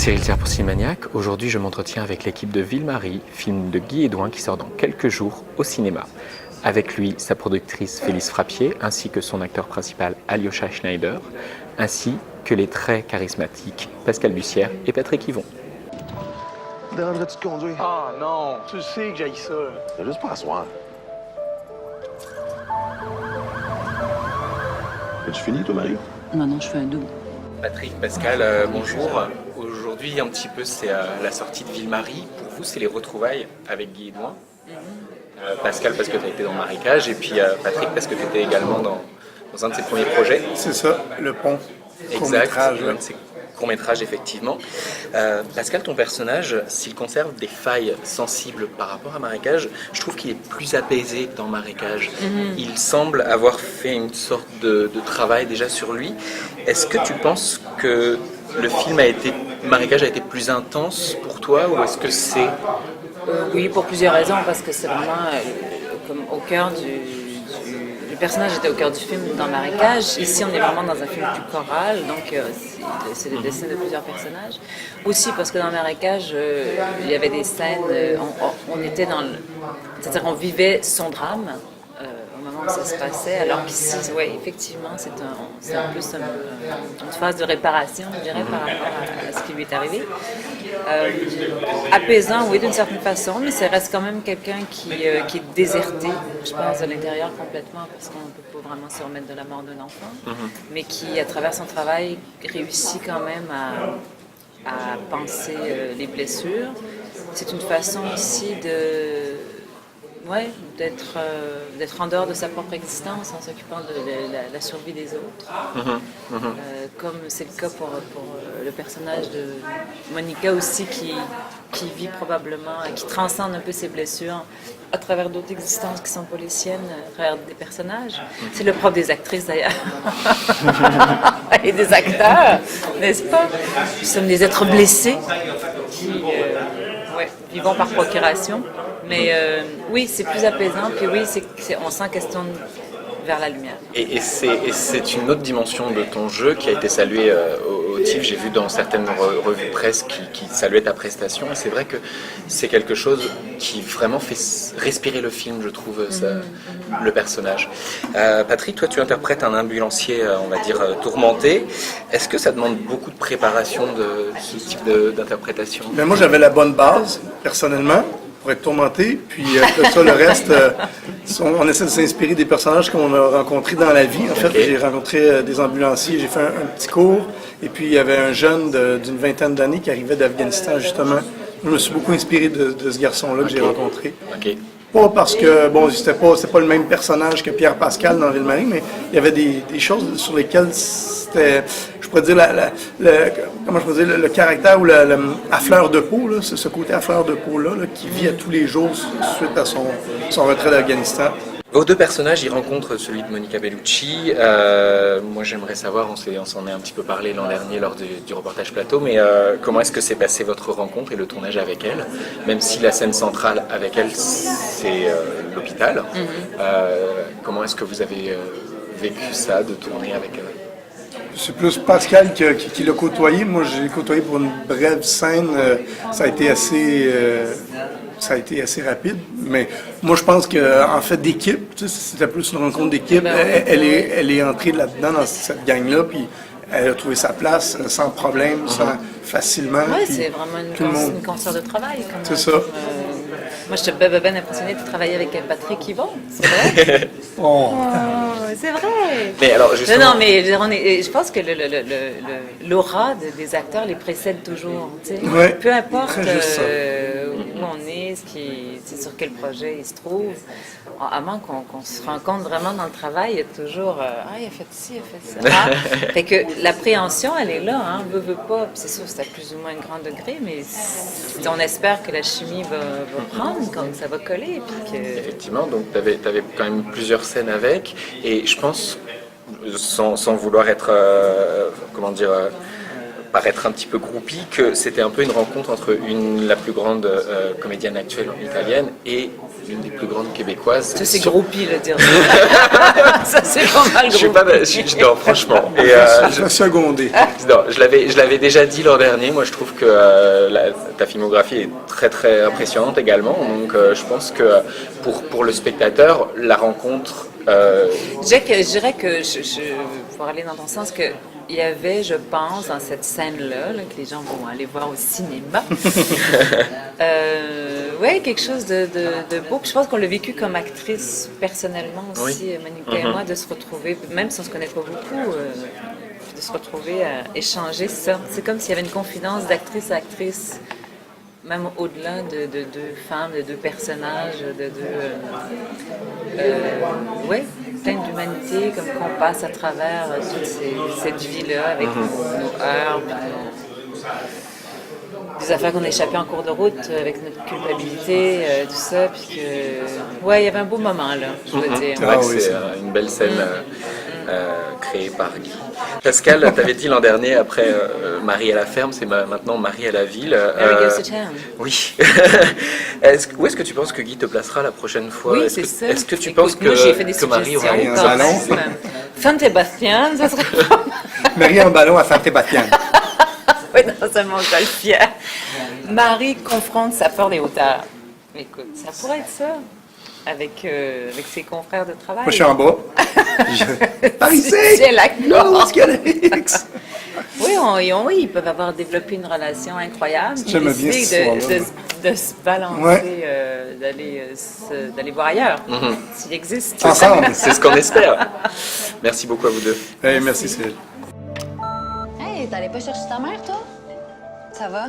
Cyril Thiers pour Cinémaniac. Aujourd'hui, je m'entretiens avec l'équipe de Ville-Marie, film de Guy Edouin qui sort dans quelques jours au cinéma. Avec lui, sa productrice Félix Frappier, ainsi que son acteur principal Alyosha Schneider, ainsi que les très charismatiques Pascal Bussière et Patrick Yvon. Dérangerais-tu de conduire? Ah non, tu sais que j'haïs ça. C'est juste pour asseoir. As-tu fini, toi, Marie? Non, je fais un double. Patrick, Pascal, bonjour. Aujourd'hui, un petit peu, c'est la sortie de Ville-Marie. Pour vous, c'est les retrouvailles avec Guy Edouin. Pascal, parce que tu as été dans Marécage, et puis Patrick, parce que tu étais également dans un de ses premiers projets. C'est ça, le pont. Exact, Court-métrage, l'un de ses courts-métrages, effectivement. Pascal, ton personnage, s'il conserve des failles sensibles par rapport à Marécage, je trouve qu'il est plus apaisé dans Marécage. Il semble avoir fait une sorte de travail déjà sur lui. Est-ce que tu penses que le film Marécage a été plus intense pour toi, ou est-ce que c'est... Oui, pour plusieurs raisons, parce que c'est vraiment comme au cœur le personnage était au cœur du film dans Marécage. Ici, on est vraiment dans un film plus choral, donc c'est le dessin de plusieurs personnages. Aussi parce que dans Marécage, il y avait des scènes, on était dans c'est-à-dire on vivait son drame au moment où ça se passait, alors qu'ici, oui, effectivement, c'est un peu une phase de réparation, je dirais, par rapport à ce qui lui est arrivé. Apaisant, oui, d'une certaine façon, mais ça reste quand même quelqu'un qui est déserté, je pense, de l'intérieur complètement, parce qu'on ne peut pas vraiment se remettre de la mort d'un enfant, mais qui, à travers son travail, réussit quand même à penser les blessures. C'est une façon aussi d'être en dehors de sa propre existence en s'occupant de la survie des autres. Comme c'est le cas pour le personnage de Monica aussi qui vit probablement, qui transcende un peu ses blessures à travers d'autres existences qui ne sont pas les siennes, à travers des personnages. C'est le propre des actrices d'ailleurs. Et des acteurs, n'est-ce pas? Nous sommes des êtres blessés qui vivons par procuration. Mais oui, c'est plus apaisant, puis oui, on sent qu'elle se tourne vers la lumière. Et c'est une autre dimension de ton jeu qui a été saluée au TIFF. J'ai vu dans certaines revues presse qui saluaient ta prestation. Et c'est vrai que c'est quelque chose qui vraiment fait respirer le film, je trouve, le personnage. Patrick, toi, tu interprètes un ambulancier, on va dire, tourmenté. Est-ce que ça demande beaucoup de préparation de ce type d'interprétation? Mais moi, j'avais la bonne base, personnellement, pour être tourmenté. Puis après ça, le reste, on essaie de s'inspirer des personnages qu'on a rencontrés dans la vie. En fait, j'ai rencontré des ambulanciers, j'ai fait un petit cours. Et puis, il y avait un jeune d'une vingtaine d'années qui arrivait d'Afghanistan, justement. Je me suis beaucoup inspiré de ce garçon-là que j'ai rencontré. Pas parce que, bon, c'était pas le même personnage que Pierre Pascal dans Ville-Marie, mais il y avait des choses sur lesquelles c'était, je pourrais dire, le caractère ou à fleur de peau, là, ce côté à fleur de peau-là, qui vit à tous les jours suite à son retrait d'Afghanistan. Vos deux personnages, ils rencontrent celui de Monica Bellucci. Moi, j'aimerais savoir, on s'en est un petit peu parlé l'an dernier lors du reportage plateau, mais comment est-ce que s'est passée votre rencontre et le tournage avec elle? Même si la scène centrale avec elle, c'est l'hôpital. Comment est-ce que vous avez vécu ça, de tourner avec elle? C'est plus Pascal qui l'a côtoyé. Moi, je l'ai côtoyé pour une brève scène. Ça a été assez rapide. Mais moi, je pense qu'en fait, d'équipe, c'était plus une rencontre d'équipe. Elle est entrée là-dedans, dans cette gang-là, puis elle a trouvé sa place sans problème, facilement. Oui, c'est vraiment une concert de travail. C'est ça. Moi, j'étais bien impressionnée de travailler avec Patrick Yvon, c'est vrai? C'est vrai! Mais alors, justement... Non, mais je pense que l'aura des acteurs les précède toujours. Ouais, peu importe où on est, sur quel projet il se trouve, à moins qu'on se rencontre vraiment dans le travail, il y a toujours il a fait ci, il a fait ça. Fait que l'appréhension, elle est là, hein, veut pas. C'est sûr, c'est à plus ou moins un grand degré, mais on espère que la chimie va prendre, quand ça va coller. Puis que... Effectivement, donc tu avais quand même plusieurs scènes avec, et je pense, sans vouloir être, paraître un petit peu groupie, que c'était un peu une rencontre entre la plus grande comédienne actuelle italienne et l'une des plus grandes québécoises. Ça, c'est groupie, le dire. Ça, c'est pas mal Je suis pas, non, franchement. Et, Je secondé. non, je l'avais déjà dit l'an dernier. Moi, je trouve que ta filmographie est très très impressionnante également. Donc, je pense que pour le spectateur, la rencontre. Je dirais que, pour aller dans ton sens, que il y avait, je pense, dans cette scène-là, là, que les gens vont aller voir au cinéma, ouais, quelque chose de beau. Puis je pense qu'on l'a vécu comme actrice personnellement aussi, oui. Monica et moi, de se retrouver, même si on ne se connaît pas beaucoup, de se retrouver à échanger ça. C'est comme s'il y avait une confidence d'actrice à actrice, même au-delà de deux femmes, de deux personnages, de deux... oui, plein d'humanité, comme qu'on passe à travers toute cette vie-là, avec nos heures, des affaires qu'on a échappées en cours de route, avec notre culpabilité, tout ça, puis que... Ouais, il y avait un beau moment, là, je dois dire. C'est vrai que c'est une belle scène créée par Guy. Pascal, t'avais dit l'an dernier, après Marie à la ferme, c'est maintenant Marie à la ville. Mary Goes to Town. Oui. Où est-ce que tu penses que Guy te placera la prochaine fois? Oui, c'est ça. Est-ce que tu penses que, moi, j'ai fait des que Marie aura un ballon? San Sebastian, ça serait pas mal. Marie en ballon à San Sebastian. Oui, non seulement je le fier. Marie confronte sa peur des hauteurs. Écoute, ça pourrait être ça. Avec ses confrères de travail. Moi, je suis en bas. Par ici! C'est la corde. Oui, ils peuvent avoir développé une relation incroyable. J'aime bien de se balancer, d'aller voir ailleurs, s'il existe. Ensemble. C'est ce qu'on espère. Merci beaucoup à vous deux. Hey, merci Cyril. Hey, t'allais pas chercher ta mère, toi? Ça va?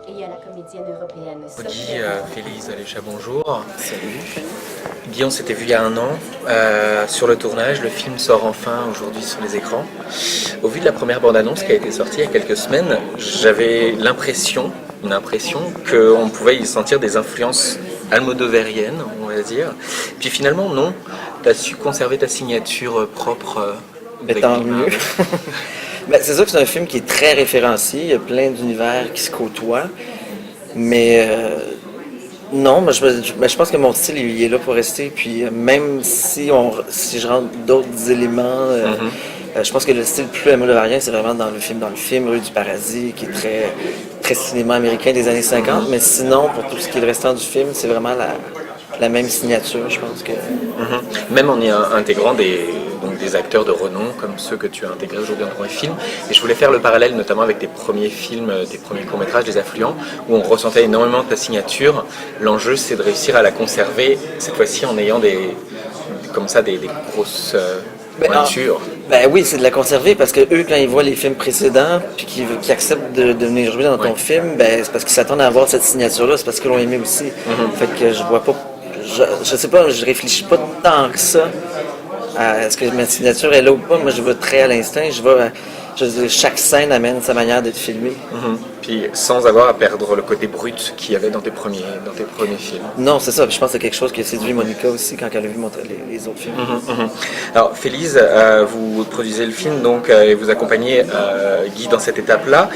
Et il y a la comédienne européenne Guy, Félix Alécha, bonjour. Salut. Guy, on s'était vu il y a un an sur le tournage. Le film sort enfin aujourd'hui sur les écrans. Au vu de la première bande-annonce qui a été sortie il y a quelques semaines, j'avais une impression qu'on pouvait y sentir des influences almodovériennes, on va dire. Puis finalement, non. Tu as su conserver ta signature propre. Tant mieux. Ben, c'est sûr que c'est un film qui est très référencié, il y a plein d'univers qui se côtoient, mais non, moi, je pense que mon style il est là pour rester, puis même si je rentre d'autres éléments, je pense que le style plus almodovarien, c'est vraiment dans le film Rue du Paradis, qui est très, très cinéma américain des années 50, mais sinon, pour tout ce qui est le restant du film, c'est vraiment la même signature, je pense que... Même en y intégrant des acteurs de renom comme ceux que tu as intégrés aujourd'hui dans ton film. Et je voulais faire le parallèle notamment avec tes premiers films, tes premiers courts-métrages, Les Affluents, où on ressentait énormément de ta signature. L'enjeu, c'est de réussir à la conserver, cette fois-ci en ayant des grosses pointures. Ben oui, c'est de la conserver parce que eux, quand ils voient les films précédents puis qu'ils acceptent de venir jouer dans ton film, ben c'est parce qu'ils s'attendent à avoir cette signature-là, c'est parce qu'ils l'ont aimé aussi. Fait que je vois pas... Je sais pas, je réfléchis pas tant que ça à est-ce que ma signature est là ou pas. Moi, je vais très à l'instinct. Chaque scène amène sa manière d'être filmée. Puis sans avoir à perdre le côté brut qu'il y avait dans tes premiers films. Non, c'est ça. Puis je pense que c'est quelque chose qui a séduit Monica aussi quand elle a vu les autres films. Alors, Félix, vous produisez le film donc, et vous accompagnez Guy dans cette étape-là.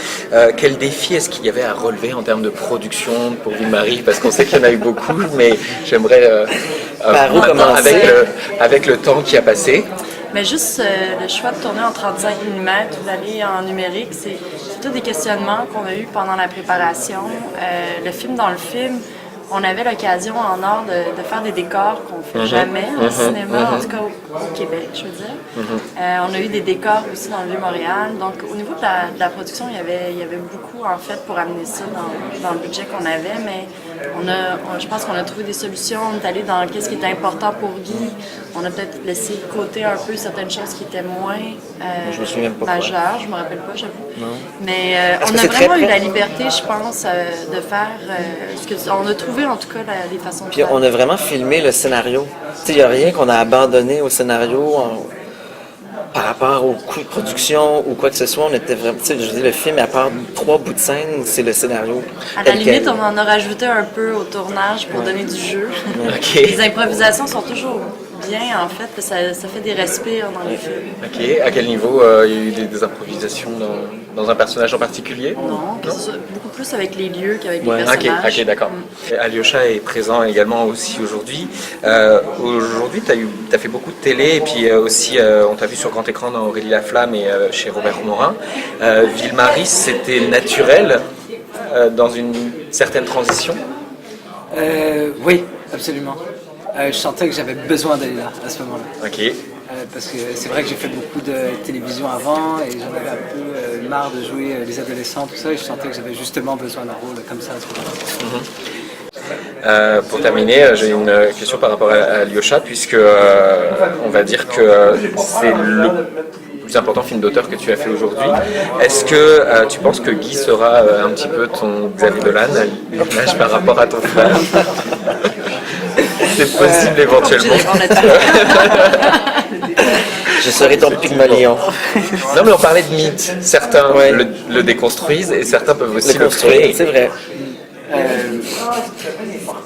Quel défi est-ce qu'il y avait à relever en termes de production pour Ville-Marie? Parce qu'on sait qu'il y en a eu beaucoup, mais j'aimerais, maintenant, avec le temps qui a passé, Mais juste le choix de tourner en 35 mm ou d'aller en numérique, c'est tous des questionnements qu'on a eus pendant la préparation. Dans le film, on avait l'occasion en or de faire des décors qu'on ne fait jamais en cinéma, en tout cas au Québec, je veux dire. On a eu des décors aussi dans le Vieux-Montréal. Donc au niveau de la production, il y avait beaucoup en fait pour amener ça dans le budget qu'on avait, mais je pense qu'on a trouvé des solutions. On est allé dans qu'est-ce qui était important pour Guy. On a peut-être laissé de côté un peu certaines choses qui étaient moins majeures. Je me rappelle pas, j'avoue. Mais on a vraiment eu la liberté, je pense, de faire ce qu'on a trouvé en tout cas les façons de faire. Puis on a vraiment filmé le scénario. Il n'y a rien qu'on a abandonné au scénario par rapport au coût de production ou quoi que ce soit. On était vraiment, je dis le film, à part 3 bouts de scène, c'est le scénario. À la limite, on en a rajouté un peu au tournage pour donner du jeu. Les improvisations sont toujours bien, en fait. Ça fait des respires dans les films. Ok, à quel niveau il y a eu des improvisations dans un personnage en particulier? Non, que ce soit beaucoup plus avec les lieux qu'avec Ouais. les personnages. Ok, d'accord. Alyosha est présent également aussi aujourd'hui. Aujourd'hui, tu as fait beaucoup de télé et puis aussi on t'a vu sur grand écran dans Aurélie Laflamme et chez Robert Morin. Ville-Marie, c'était naturel dans une certaine transition? Oui, absolument. Je sentais que j'avais besoin d'aller là, à ce moment-là. Ok. Parce que c'est vrai que j'ai fait beaucoup de télévision avant et j'en avais un peu marre de jouer les adolescents, tout ça, et je sentais que j'avais justement besoin d'un rôle comme ça à ce moment-là. Pour terminer, j'ai une question par rapport à Alyosha, puisque on va dire que c'est le plus important film d'auteur que tu as fait aujourd'hui. Est-ce que tu penses que Guy sera un petit peu ton Xavier Dolan à l'image par rapport à ton frère? C'est possible éventuellement. Je serai ton Pygmalion. Non mais on parlait de mythes. Certains le déconstruisent et certains peuvent aussi le créer. C'est vrai.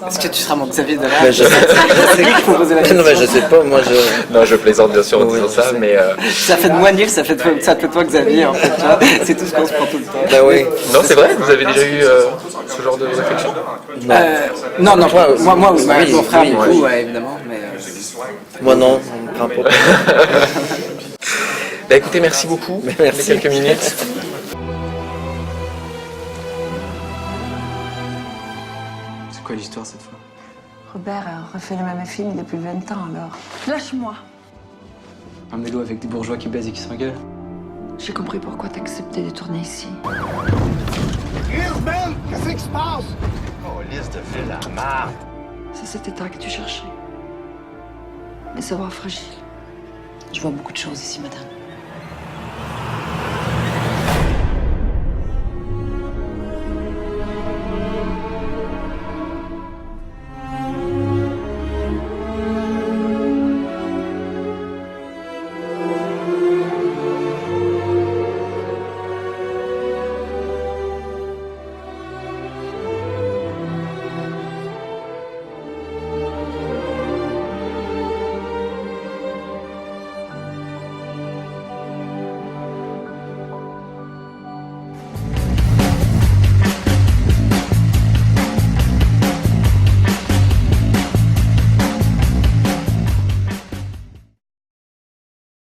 Est-ce que tu seras mon Xavier Dolan? Mais je sais. C'est lui qui faut poser la question. Non, mais je sais pas, moi je. Non, je plaisante bien sûr en disant ça, mais... Ça fait de moi Nils, ça fait de toi Xavier en fait, tu vois. C'est tout ce qu'on se prend tout le temps. Ben oui. Non, c'est vrai? Vous avez déjà eu ce genre de réflexion? Non, moi, oui, mon frère, oui, beaucoup, ouais, évidemment, mais... Moi non, on me prend pas. Bah écoutez, merci beaucoup. Merci. Quelques minutes. C'est quoi l'histoire cette fois? Robert a refait le même film depuis 20 ans, alors. Lâche-moi. Un mélo avec des bourgeois qui baisent et qui s'engueulent. J'ai compris pourquoi t'as accepté de tourner ici. Qu'est-ce qui se passe? C'est cet état que tu cherchais. Les savoirs fragiles. Je vois beaucoup de choses ici, madame.